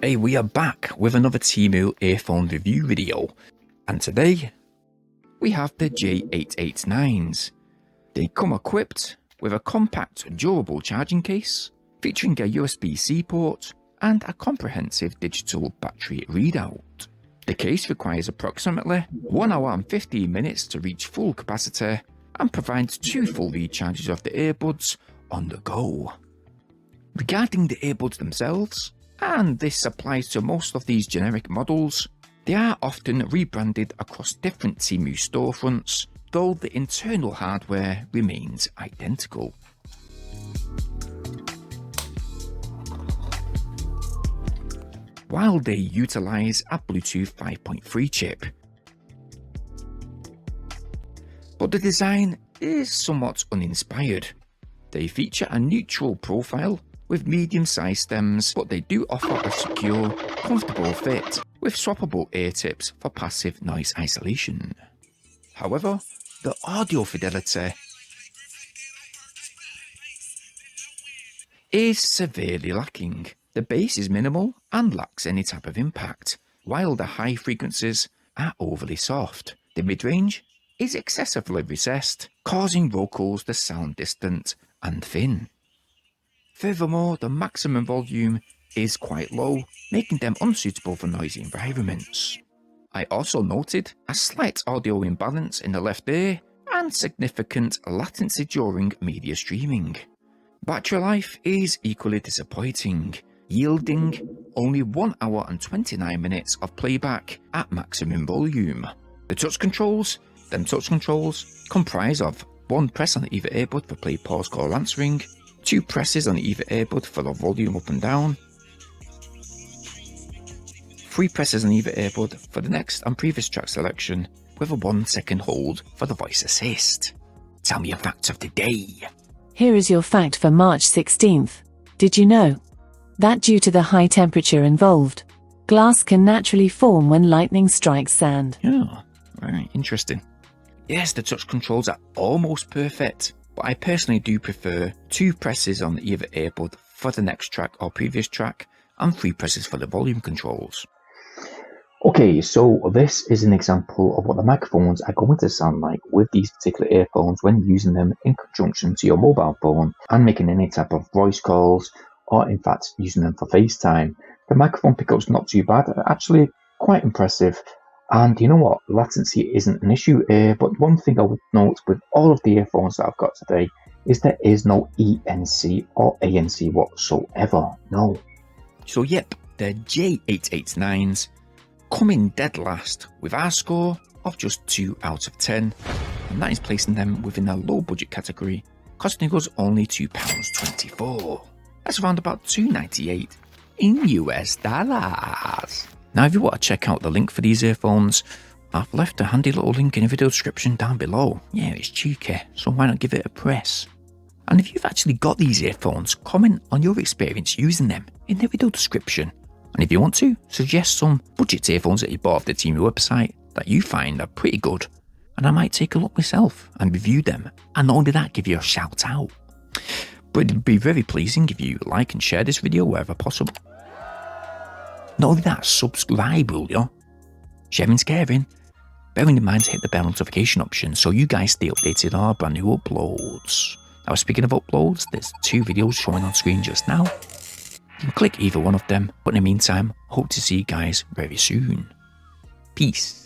Hey, we are back with another Temu earphone review video, and today we have the J889s. They come equipped with a compact, durable charging case, featuring a USB-C port and a comprehensive digital battery readout. The case requires approximately 1 hour and 15 minutes to reach full capacity and provides 2 full recharges of the earbuds on the go. Regarding the earbuds themselves, and this applies to most of these generic models, they are often rebranded across different Temu storefronts, though the internal hardware remains identical. While they utilise a Bluetooth 5.3 chip, but the design is somewhat uninspired. They feature a neutral profile with medium-sized stems, but they do offer a secure, comfortable fit with swappable ear tips for passive noise isolation. However, the audio fidelity is severely lacking. The bass is minimal and lacks any type of impact, while the high frequencies are overly soft. The mid-range is excessively recessed, causing vocals to sound distant and thin. Furthermore, the maximum volume is quite low, making them unsuitable for noisy environments. I also noted a slight audio imbalance in the left ear and significant latency during media streaming. Battery life is equally disappointing, yielding only 1 hour and 29 minutes of playback at maximum volume. The touch controls comprise of 1 press on either earbud for play, pause, call, answering, 2 presses on either earbud for the volume up and down, 3 presses on either earbud for the next and previous track selection, with a 1-second hold for the voice assist. Tell me your facts of the day. Here is your fact for March 16th. Did you know that due to the high temperature involved, glass can naturally form when lightning strikes sand? Oh, very interesting. Yes, the touch controls are almost perfect, but I personally do prefer 2 presses on either earbud for the next track or previous track, and 3 presses for the volume controls. Okay, so this is an example of what the microphones are going to sound like with these particular earphones when using them in conjunction to your mobile phone and making any type of voice calls, or in fact using them for FaceTime. The microphone pickup's not too bad, actually quite impressive. And you know what, latency isn't an issue here, but one thing I would note with all of the earphones that I've got today is there is no ENC or ANC whatsoever, no. So yep, the J889s come in dead last with our score of just 2 out of 10, and that is placing them within a low budget category, costing us only £2.24. That's around about $2.98 in US dollars. Now, if you want to check out the link for these earphones, I've left a handy little link in the video description down below. Yeah, it's cheeky, so why not give it a press? And if you've actually got these earphones, comment on your experience using them in the video description. And if you want to, suggest some budget earphones that you bought off the Temu website that you find are pretty good, and I might take a look myself and review them, and not only that, give you a shout out. But it'd be very pleasing if you like and share this video wherever possible. Not only that, subscribe, will you? Sharing's caring. Bearing in mind to hit the bell notification option so you guys stay updated on our brand new uploads. Now, speaking of uploads, there's 2 videos showing on screen just now. You can click either one of them, but in the meantime, hope to see you guys very soon. Peace.